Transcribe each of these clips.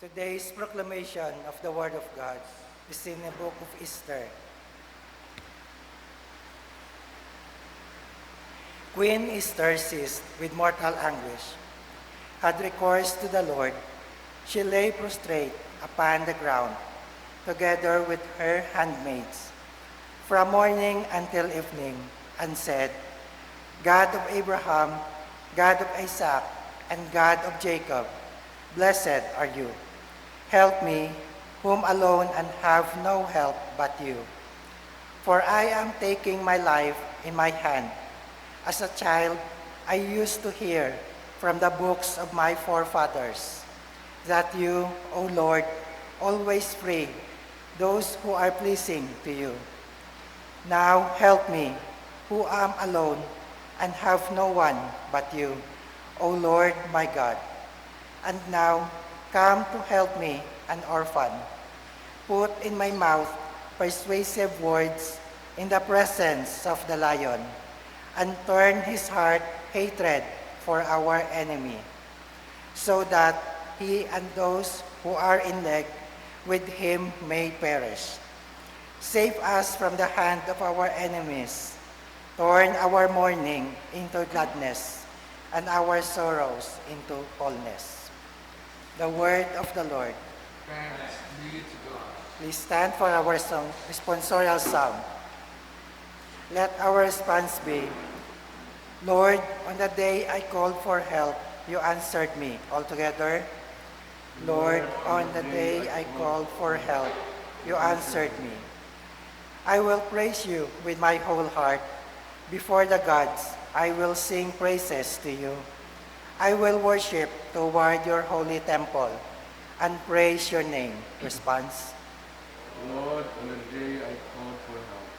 Today's proclamation of the Word of God is in the book of Esther. Queen Esther, seized with mortal anguish, had recourse to the Lord. She lay prostrate upon the ground, together with her handmaids, from morning until evening, and said, God of Abraham, God of Isaac, and God of Jacob, blessed are you. Help me, whom alone and have no help but you. For I am taking my life in my hand. As a child, I used to hear from the books of my forefathers that you, O Lord, always free those who are pleasing to you. Now help me, who am alone and have no one but you, O Lord my God. And now come to help me, an orphan. Put in my mouth persuasive words in the presence of the lion, and turn his heart hatred for our enemy, so that he and those who are in league with him may perish. Save us from the hand of our enemies. Turn our mourning into gladness, and our sorrows into wholeness. The word of the Lord. Thanks be to God. Please stand for our song, responsorial psalm. Let our response be, Lord, on the day I called for help, you answered me. All together. Lord, on the day I called for help, you answered me. I will praise you with my whole heart. Before the gods, I will sing praises to you. I will worship toward your holy temple and praise your name. Response. Lord, on the day I called for help,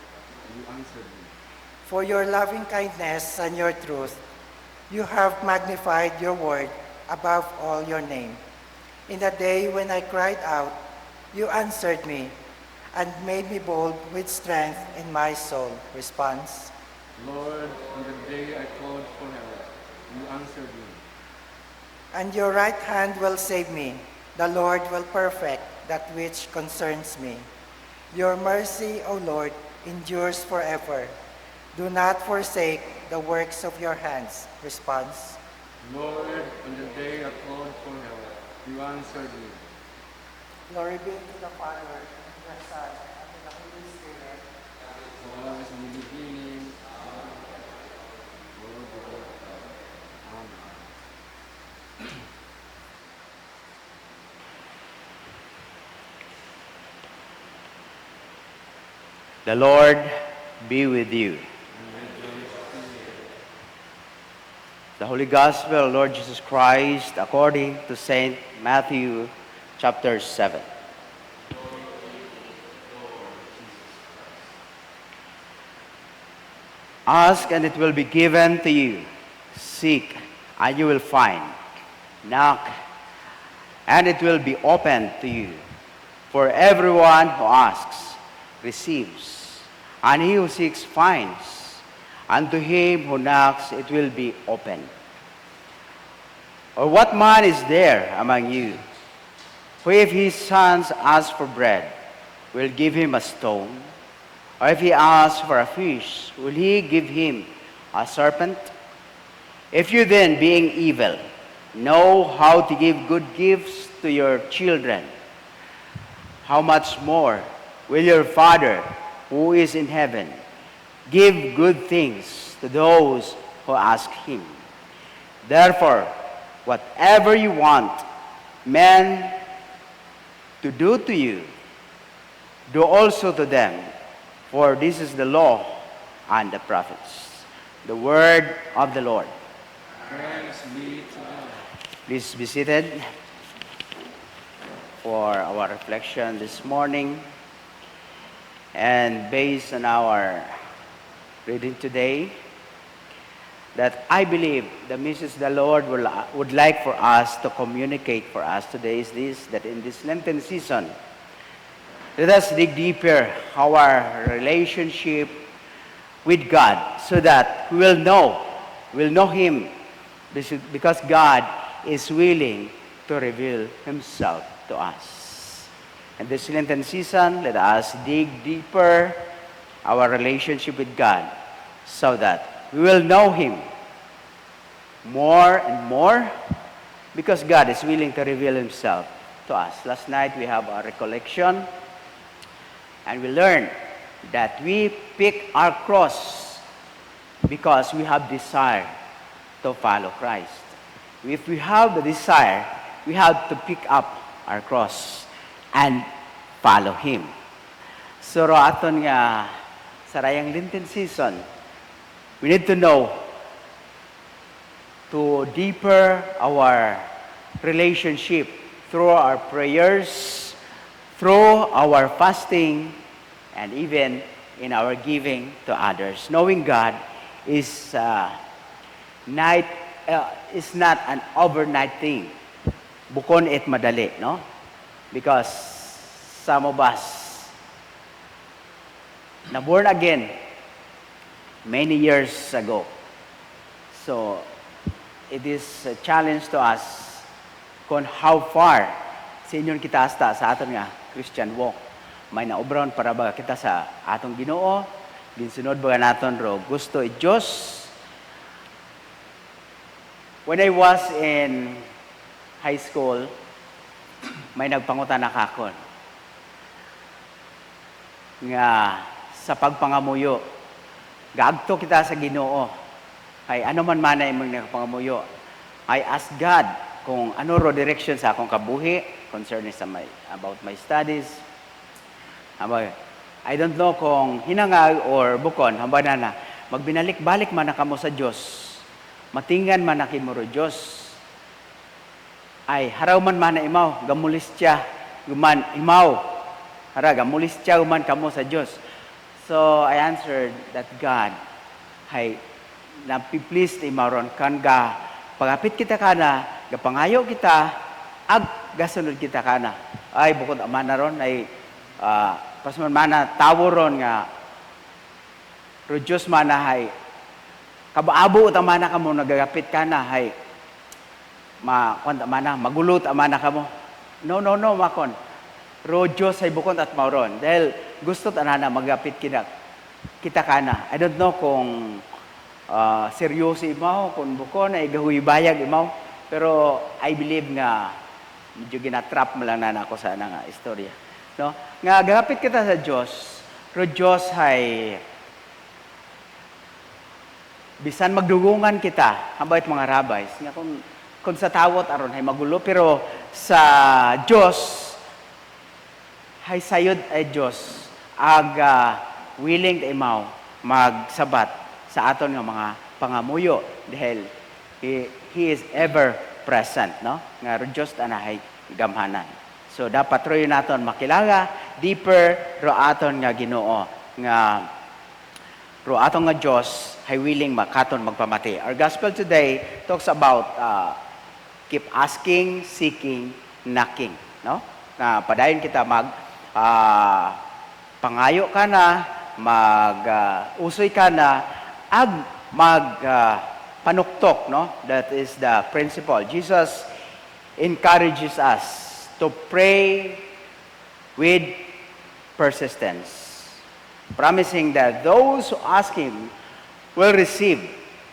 you answered me. For your loving kindness and your truth, you have magnified your word above all your name. In the day when I cried out, you answered me and made me bold with strength in my soul. Response. Lord, on the day I called for help, you answered me. And your right hand will save me. The Lord will perfect that which concerns me. Your mercy, O Lord, endures forever. Do not forsake the works of your hands. Response. Lord, on the day I called for help, you answered me. Glory be to the Father, and to the Son, and to the Holy Spirit. Was in the beginning, Lord, Amen. The Lord be with you. The Holy Gospel of Lord Jesus Christ according to St. Matthew chapter 7. Ask and it will be given to you. Seek and you will find. Knock and it will be opened to you. For everyone who asks receives, and he who seeks finds, and to him who knocks it will be opened. Or what man is there among you, who if his sons ask for bread, will give him a stone? Or if he asks for a fish, will he give him a serpent? If you then, being evil, know how to give good gifts to your children, how much more will your Father who is in heaven give good things to those who ask him? Therefore, whatever you want men to do to you, do also to them, for this is the law and the prophets. The word of the Lord. Thanks be to God. Please be seated for our reflection this morning. And based on our reading today, that I believe the message the Lord would like for us to communicate for us today is this, that in this Lenten season, let us dig deeper our relationship with God so that we'll know Him, because God is willing to reveal Himself to us. And this Lenten season, let us dig deeper our relationship with God so that we will know Him more and more because God is willing to reveal Himself to us. Last night we have a recollection and we learned that we pick our cross because we have desire to follow Christ. If we have the desire, we have to pick up our cross and follow Him. So aton nga sarayang Lenten season, we need to know to deeper our relationship through our prayers, through our fasting, and even in our giving to others. Knowing God is is not an overnight thing. Bukon it madali, no? Because some of us na born again many years ago. So it is a challenge to us kung how far sa inyong kita hasta sa aton nga Christian walk. May naobron para ba kita sa atong Ginoo, ginsunod ba naton ro gusto i Dios. When I was in high school, may nagpangutan na kakon nga sa pagpangamuyo gaagto kita sa Ginoo. Ay ano man manay imong nagpangamuyo. I ask God kung ano ro direction sa akong kabuhi concerning sa about my studies. I don't know kung hinangag or bukon, hamba na magbinalik-balik man na kamo sa Dios. Matingan man na kimo ro Dios. Ay haraw man na imaw, gamulis siya, guman imaw. Hara gamulis siya guman kamo sa Dios. So I answered that God, hay na-please imaw ron kan ga pagapit kita kana, gapangayo kita, ag gasunod kita kana. Ay bukod ama na ron ay pasman mana taworon nga ro Dios manahay kabaabo ta mana kamo nagagapit kana hay kwanta mana magulot amana kamo. No makon. Ro Dios ay bukod at mauron dahil gusto ta na magapit kita kana. I don't know kung seryoso imaw kung bukon ay gahuy bayag imaw pero I believe nga medyo ginatrap mo lang na ako sa nga istorya. No? Nga gapit kita sa Dios, ro Dios hay bisan magdugungan kita, hambay mga rabbis, nga kung sa tawot aron hay magulo pero sa Dios hay sayod ay Dios ag willing ta imaw magsabat sa aton nga mga pangamuyo dahil he is ever present, no? Nga ro Dios anahay gamhanan. So dapat ro naton makilala deeper ro aton nga Ginoo nga ro aton nga Dios hay willing makaton magpamati. Our gospel today talks about keep asking, seeking, knocking, no? Na padayon kita pangayo ka na, usoy ka na, ag panuktok, no? That is the principle. Jesus encourages us to pray with persistence, promising that those who ask Him will receive,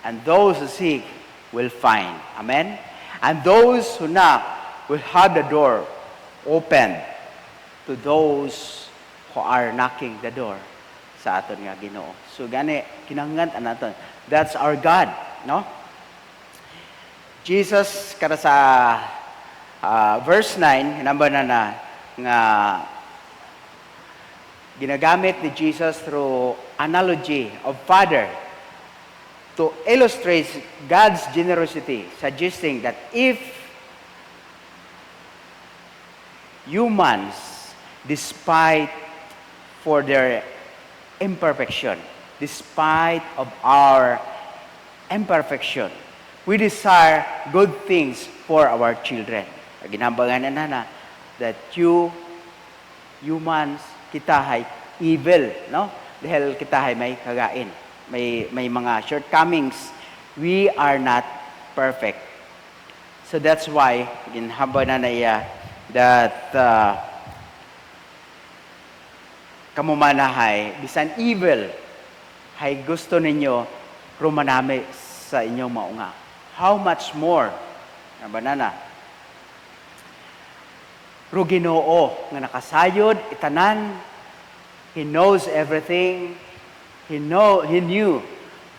and those who seek will find. Amen? And those who knock will have the door open to those who are knocking the door sa aton nga Ginoo. So gani kinahanglan naton. That's our God, no? Jesus kada sa verse 9 hinamba na nga ginagamit ni Jesus through analogy of Father to illustrate God's generosity, suggesting that if humans, despite for their imperfection, despite of our imperfection, we desire good things for our children. Ginambangan na that humans, kita hay evil, no? Dahil kita hay may kagain, may mga shortcomings. We are not perfect. So that's why ginhamba na that kamumanahay, bisan evil, hay gusto ninyo rumanami sa inyong maunga. How much more, na banana, ro Ginoo nga nakasayod, itanan, He knows everything, He knew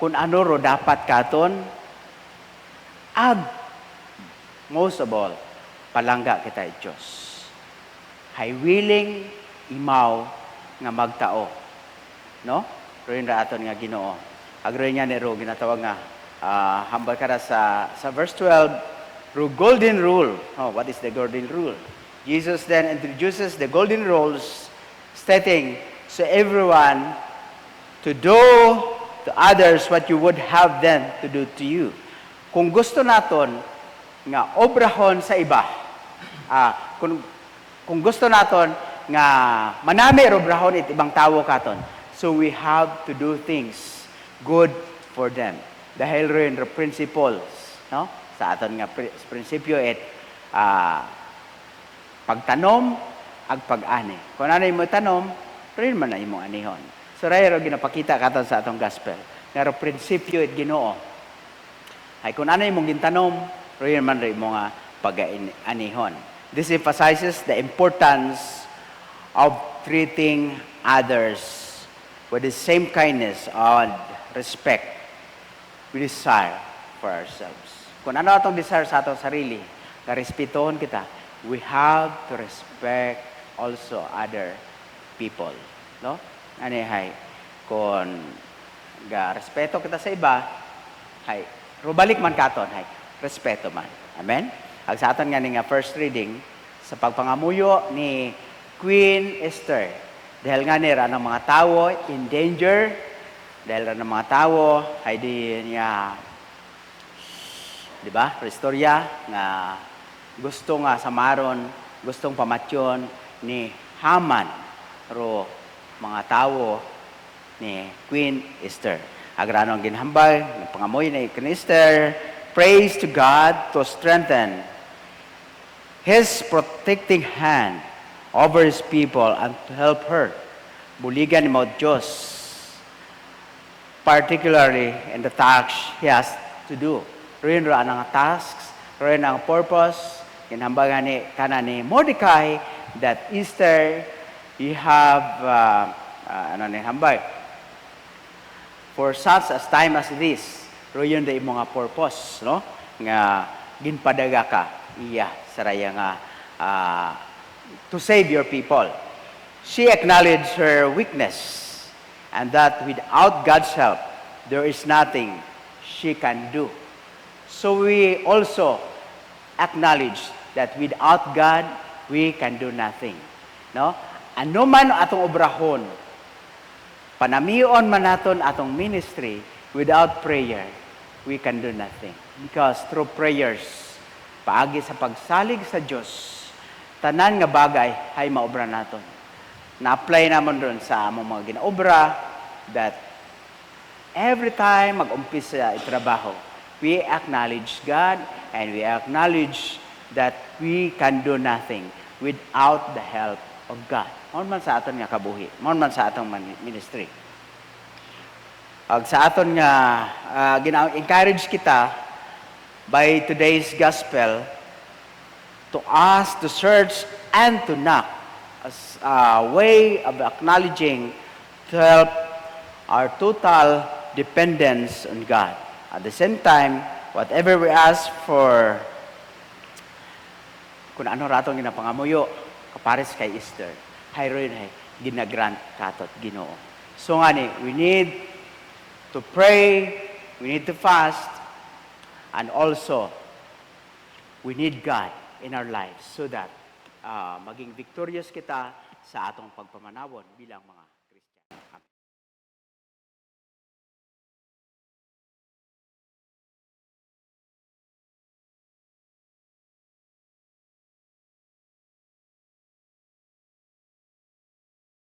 kung ano ro dapat katon, ag, most of all, palangga kita Diyos. Hay willing imaw nga magtao. No? Rin ra aton nga Ginoo. Agroy niya ni ro ginatawag nga hambal kada sa verse 12, ro golden rule. Oh, what is the golden rule? Jesus then introduces the golden rules stating so everyone to do to others what you would have them to do to you. Kung gusto naton nga obrahon sa iba, kung gusto naton nga manami obrahon it ibang tawo katon, so we have to do things good for them. Dahil rin the principles, no? Sa aton nga prinsipyo it pagtanom ag pag-ani. Kung ano mo tanom, rin man na imong anihon. So rayro ginapakita katon sa atong gospel. Nga prinsipyo it Ginoo. Ay kung ano imong gintanom, rin man rin imong pag-anihon. This emphasizes the importance of treating others with the same kindness and respect we desire for ourselves. Kung ano atong desire sa atong sarili, na respetohon kita, we have to respect also other people. No? Ano hay, kung respeto kita sa iba, hay, rubalik man katon, hay, respeto man. Amen? Ang sa aton nga nga first reading, sa pagpangamuyo ni Queen Esther, dahil nga nira ng mga tao in danger, dahil ng mga tao ay di niya, di ba, istorya nga gusto nga samaron, gustong pamatyon ni Haman, ro mga tao ni Queen Esther. Agrano ang ginhambal, pangamoy ni Queen Esther, praise to God to strengthen His protecting hand over His people and to help her. Buligan mo Diyos, particularly in the tasks He has to do. Rin ra ang tasks, rin ang purpose, kinhambagan ni kanan ni Mordecai that Easter you have hambay for such as time as this. Rin da imong purpose, no? Nga ginpadaga ka iya saraya nga to save your people. She acknowledged her weakness and that without God's help, there is nothing she can do. So we also acknowledge that without God, we can do nothing. No? Ano man atong obrahon, panamion man naton atong ministry, without prayer, we can do nothing. Because through prayers, paagi sa pagsalig sa Diyos, tanan nga bagay ay maobra naton. Na-apply naman doon sa among mga ginaobra that every time mag-umpisa itrabaho, we acknowledge God and we acknowledge that we can do nothing without the help of God. Maun man sa aton nga kabuhi, maun man sa atong ministry. Ag sa aton nga encourage kita by today's gospel to us to search and to knock as a way of acknowledging to help our total dependence on God. At the same time, whatever we ask for, kung ano ratong ginapangamuyo, kapares kay Easter, hayroin hay, ginagrant katot Ginoo. So nga ni, we need to pray, we need to fast, and also, we need God in our lives so that maging victorious kita sa atong pagpamanawon bilang mga